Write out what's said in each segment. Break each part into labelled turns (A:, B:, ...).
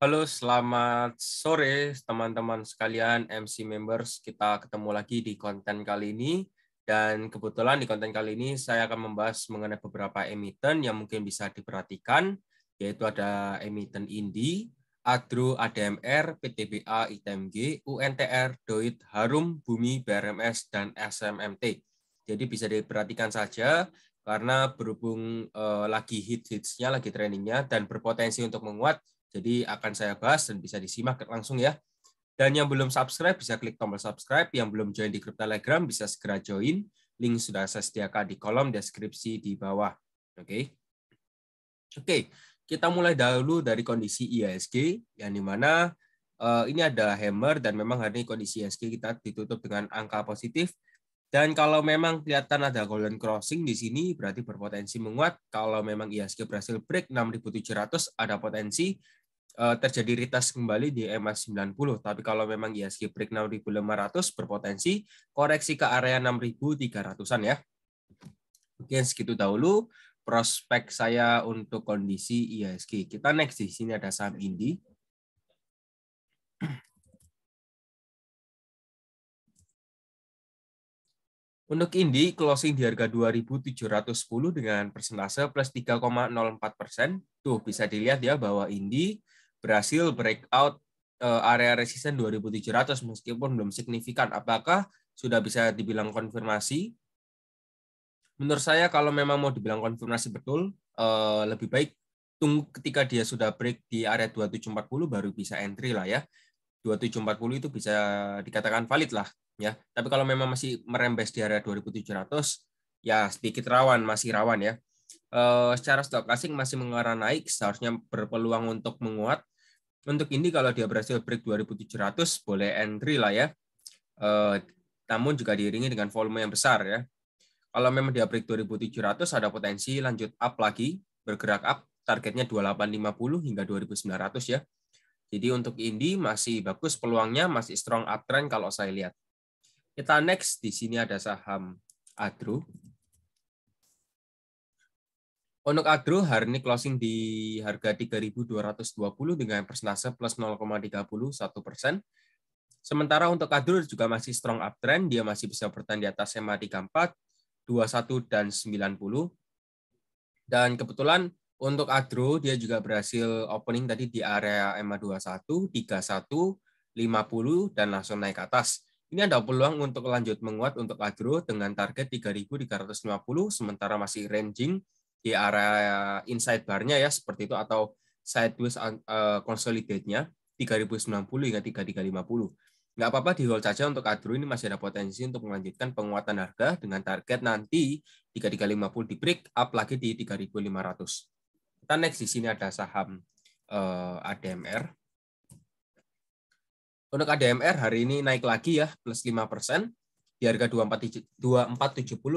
A: Halo, selamat sore teman-teman sekalian MC members. Kita ketemu lagi di konten kali ini. Dan kebetulan di konten kali ini saya akan membahas mengenai beberapa emiten yang mungkin bisa diperhatikan, yaitu ada emiten Indi, Adro, ADMR, PTBA, ITMG, UNTR, DOIT, Harum, Bumi, BRMS, dan SMMT. Jadi bisa diperhatikan saja karena berhubung lagi hits-hitsnya, lagi trendingnya, dan berpotensi untuk menguat. Jadi akan saya bahas dan bisa disimak langsung ya. Dan yang belum subscribe bisa klik tombol subscribe. Yang belum join di grup Telegram bisa segera join. Link sudah saya sediakan di kolom deskripsi di bawah. Oke, kita mulai dahulu dari kondisi IHSG yang dimana ini ada hammer dan memang hari ini kondisi IHSG kita ditutup dengan angka positif. Dan kalau memang kelihatan ada golden crossing di sini berarti berpotensi menguat. Kalau memang IHSG berhasil break 6.700 ada potensi terjadi retest kembali di EMA 90. Tapi kalau memang IHSG break 6.500 berpotensi koreksi ke area 6.300-an ya. Mungkin segitu dahulu prospek saya untuk kondisi IHSG. Kita next di sini ada saham Indi. Untuk Indi, closing di harga 2.710 dengan persentase plus 3,04%. Tuh, bisa dilihat ya bahwa Indi berhasil breakout area resisten 2.700 meskipun belum signifikan. Apakah sudah bisa dibilang konfirmasi? Menurut saya kalau memang mau dibilang konfirmasi betul, lebih baik tunggu ketika dia sudah break di area 2740 baru bisa entry lah ya. 2740 itu bisa dikatakan valid lah ya. Tapi kalau memang masih merembes di area 2700 ya sedikit rawan, masih rawan ya. Secara stokastik masih mengarah naik, seharusnya berpeluang untuk menguat. Untuk ini kalau dia berhasil break 2700 boleh entry lah ya. Namun juga diiringi dengan volume yang besar ya. Kalau memang dia break 2700 ada potensi lanjut up lagi, bergerak up, targetnya 2850 hingga 2900 ya. Jadi untuk Indi masih bagus peluangnya, masih strong uptrend kalau saya lihat. Kita next, di sini ada saham Adro. Untuk Adro hari ini closing di harga 3.220 dengan persentase plus 0,31%. Sementara untuk Adro juga masih strong uptrend, dia masih bisa bertahan di atas EMA 34, 21 dan 90. Dan kebetulan untuk Adro dia juga berhasil opening tadi di area EMA 21, 31, 50 dan langsung naik ke atas. Ini ada peluang untuk lanjut menguat untuk Adro dengan target 3.350 sementara masih ranging di area inside bar-nya ya seperti itu atau sideways consolidate-nya 3.090 hingga 3.350. Nggak apa-apa di hold saja untuk Adro, ini masih ada potensi untuk melanjutkan penguatan harga dengan target nanti 3.350 di break up lagi di 3.500. Kita next di sini ada saham ADMR. Untuk ADMR hari ini naik lagi ya plus 5% di harga 2470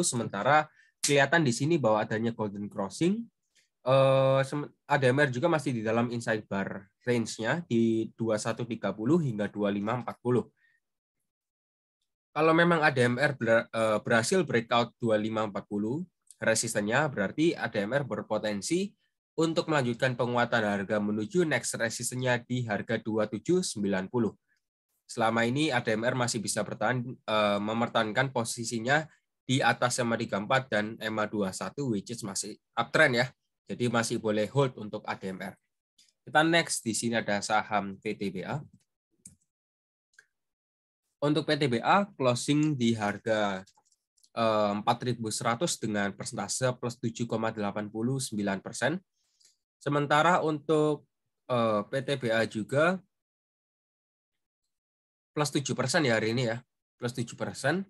A: sementara kelihatan di sini bahwa adanya golden crossing. ADMR juga masih di dalam inside bar range-nya di 2130 hingga 2540. Kalau memang ADMR berhasil breakout 2540 resistennya, berarti ADMR berpotensi untuk melanjutkan penguatan harga menuju next resistennya di harga 2790. Selama ini ADMR masih bisa bertahan mempertahankan posisinya di atas EMA 34 dan EMA 21 which is masih uptrend ya. Jadi masih boleh hold untuk ADMR. Kita next di sini ada saham PTBA. Untuk PTBA closing di harga 4.100 dengan persentase plus 7,89%. Sementara untuk PTBA juga plus 7% ya hari ini ya, plus 7%.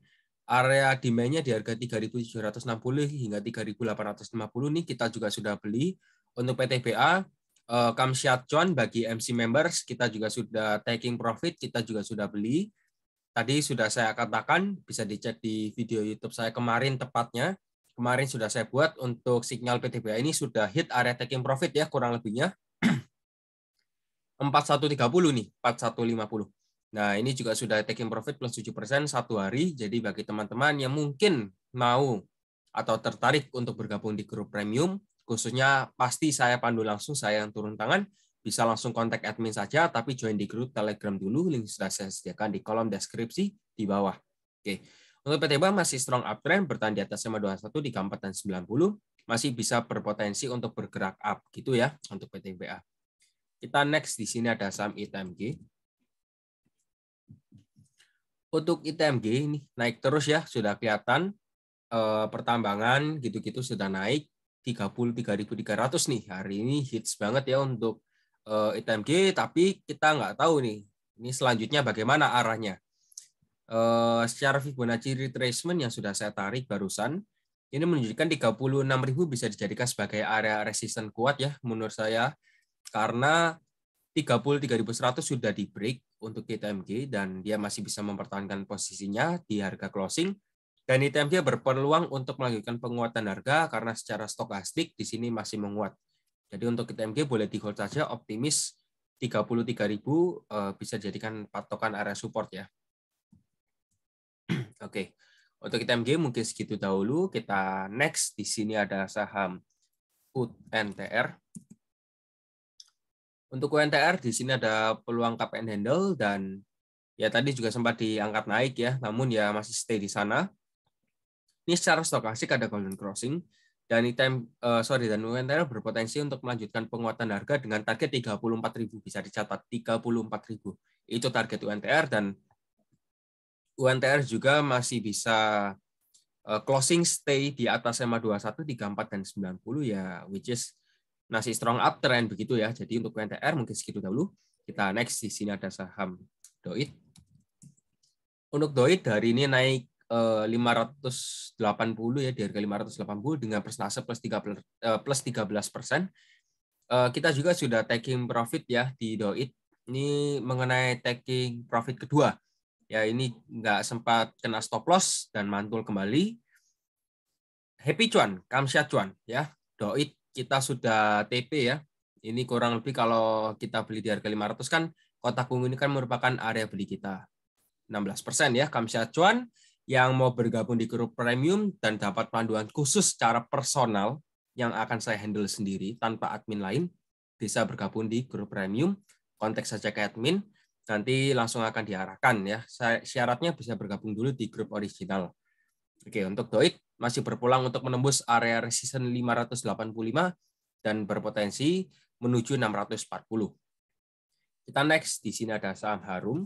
A: Area demand-nya di harga 3.760 hingga 3.850 ini kita juga sudah beli. Untuk PTBA, Kamsiat Cuan bagi MC members kita juga sudah taking profit, kita juga sudah beli. Tadi sudah saya katakan, bisa dicek di video YouTube saya kemarin tepatnya. Kemarin sudah saya buat untuk sinyal PTBA ini sudah hit area taking profit ya kurang lebihnya. 4130 nih, 4150. Nah, ini juga sudah taking profit plus 7% satu hari. Jadi bagi teman-teman yang mungkin mau atau tertarik untuk bergabung di grup premium, khususnya pasti saya pandu langsung, saya yang turun tangan, bisa langsung kontak admin saja, tapi join di grup Telegram dulu, link sudah saya sediakan di kolom deskripsi di bawah. Oke. Untuk PTBA masih strong uptrend, bertahan di atas 521 di keempat dan 90, masih bisa berpotensi untuk bergerak up gitu ya untuk PTBA. Kita next di sini ada saham ITMG. Untuk ITMG ini naik terus ya, sudah kelihatan pertambangan gitu-gitu sudah naik 33.300 nih. Hari ini hits banget ya untuk ITMG, tapi kita nggak tahu nih ini selanjutnya bagaimana arahnya. Secara Fibonacci retracement yang sudah saya tarik barusan, ini menunjukkan 36.000 bisa dijadikan sebagai area resisten kuat ya menurut saya, karena 33.100 sudah di break untuk ITMG dan dia masih bisa mempertahankan posisinya di harga closing, dan ITMG berpeluang untuk melanjutkan penguatan harga karena secara stokastik di sini masih menguat. Jadi untuk ITMG boleh di hold saja, optimis 33.000 bisa dijadikan patokan area support ya. Oke. Untuk ITMG mungkin segitu dahulu. Kita next di sini ada saham UNTR. Untuk UNTR di sini ada peluang cup and handle dan ya tadi juga sempat diangkat naik ya, namun ya masih stay di sana. Ini secara stokastik ada golden crossing dan dan UNTR berpotensi untuk melanjutkan penguatan harga dengan target 34.000, bisa dicatat 34.000. Itu target UNTR, dan UNTR juga masih bisa closing stay di atas SMA 21, 34 dan 90 ya, which is masih strong uptrend begitu ya. Jadi untuk UNTR mungkin segitu dahulu. Kita next di sini ada saham Doit. Untuk Doit hari ini naik 580 ya, di harga 580 dengan persentase plus 13%. Kita juga sudah taking profit ya di Doit. Ini mengenai taking profit kedua. Ya, ini nggak sempat kena stop loss dan mantul kembali. Happy cuan, Kamsya cuan ya. Doit kita sudah TP ya. Ini kurang lebih kalau kita beli di harga 500 kan, kotak ungu ini kan merupakan area beli kita. 16% ya, Kamsya cuan yang mau bergabung di grup premium dan dapat panduan khusus secara personal yang akan saya handle sendiri tanpa admin lain, bisa bergabung di grup premium. Kontak saja ke admin, nanti langsung akan diarahkan ya. Syaratnya bisa bergabung dulu di grup original. Oke, untuk Doit masih berpulang untuk menembus area resisten 585 dan berpotensi menuju 640. Kita next, di sini ada saham Harum.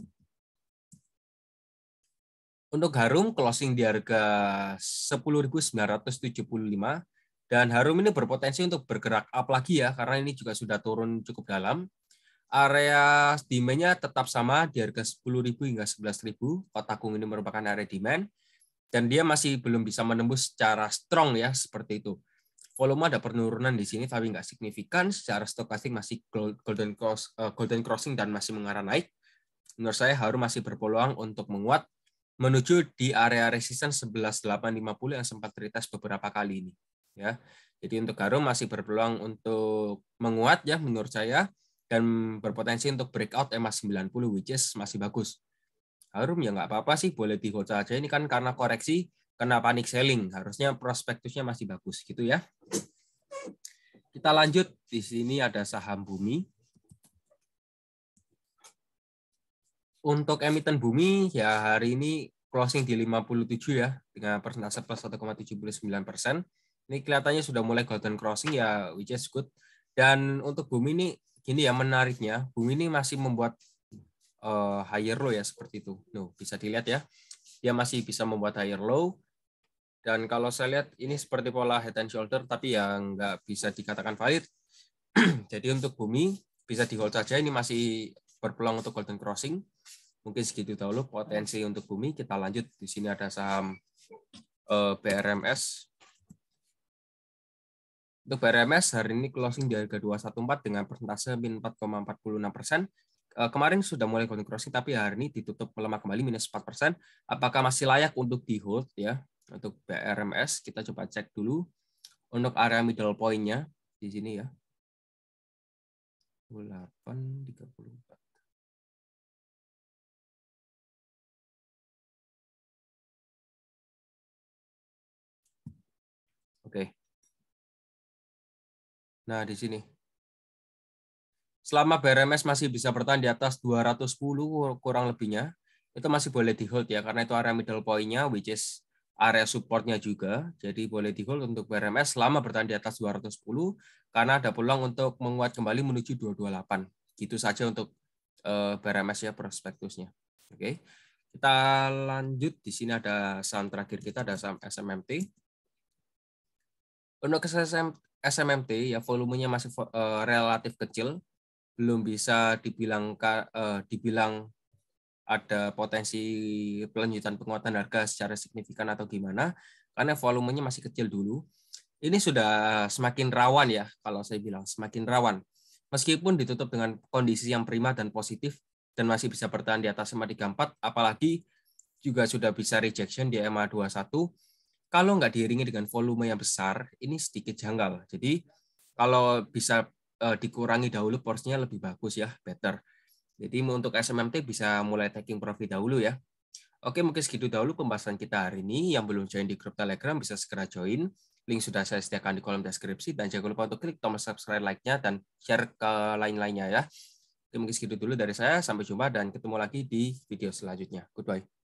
A: Untuk Harum closing di harga 10.975 dan Harum ini berpotensi untuk bergerak up lagi ya, karena ini juga sudah turun cukup dalam. Area demand-nya tetap sama di harga 10.000 hingga 11.000. Kotak ungu ini merupakan area demand dan dia masih belum bisa menembus secara strong ya, seperti itu. Volume ada penurunan di sini tapi nggak signifikan. Secara stokastik masih golden crossing dan masih mengarah naik. Menurut saya Harum masih berpeluang untuk menguat menuju di area resisten 11.850 yang sempat retest beberapa kali ini ya. Jadi untuk Harum masih berpeluang untuk menguat ya menurut saya, dan berpotensi untuk breakout EMA 90, which is masih bagus. Harum ya nggak apa-apa sih, boleh di hold saja. Ini kan karena koreksi, kena panic selling, harusnya prospektusnya masih bagus gitu ya. Kita lanjut, di sini ada saham Bumi. Untuk emiten Bumi ya hari ini closing di 57 ya, dengan persentase plus 1,79%. Ini kelihatannya sudah mulai golden crossing ya, which is good. Dan untuk Bumi ini gini ya, menariknya Bumi ini masih membuat higher low ya, seperti itu. Bisa dilihat ya, dia masih bisa membuat higher low. Dan kalau saya lihat ini seperti pola head and shoulder, tapi yang nggak bisa dikatakan valid. Jadi untuk Bumi bisa di hold saja, ini masih berpeluang untuk golden crossing. Mungkin segitu dahulu potensi untuk Bumi. Kita lanjut, di sini ada saham BRMS. Untuk BRMS hari ini closing di harga 214 dengan persentase min 4,46%. Kemarin sudah mulai golden crossing, tapi hari ini ditutup melemah kembali minus 4%. Apakah masih layak untuk di hold ya? Untuk BRMS kita coba cek dulu untuk area middle point-nya di sini ya. 834. Oke. Nah, di sini. selama BRMS masih bisa bertahan di atas 210 kurang lebihnya, itu masih boleh di hold ya, karena itu area middle point-nya, which is area support-nya juga. Jadi boleh di hold untuk BRMS selama bertahan di atas 210, karena ada peluang untuk menguat kembali menuju 228. Gitu saja untuk BRMS ya, prospektusnya. Oke, kita lanjut. Di sini ada saham terakhir kita, ada saham SMMT. Untuk SMMT ya volumenya masih relatif kecil, belum bisa dibilang ada potensi pelanjutan penguatan harga secara signifikan atau gimana, karena volumenya masih kecil dulu. Ini sudah semakin rawan ya, kalau saya bilang semakin rawan. Meskipun ditutup dengan kondisi yang prima dan positif dan masih bisa bertahan di atas SMA 34, apalagi juga sudah bisa rejection di EMA 21, kalau nggak diiringi dengan volume yang besar, ini sedikit janggal. Jadi kalau bisa dikurangi dahulu porsinya lebih bagus ya, better. Jadi untuk SMMT bisa mulai taking profit dahulu ya. Oke, mungkin segitu dahulu pembahasan kita hari ini. Yang belum join di grup Telegram bisa segera join. Link sudah saya sediakan di kolom deskripsi. Dan jangan lupa untuk klik tombol subscribe, like-nya, dan share ke lain-lainnya ya. Oke, mungkin segitu dulu dari saya. Sampai jumpa dan ketemu lagi di video selanjutnya. Goodbye.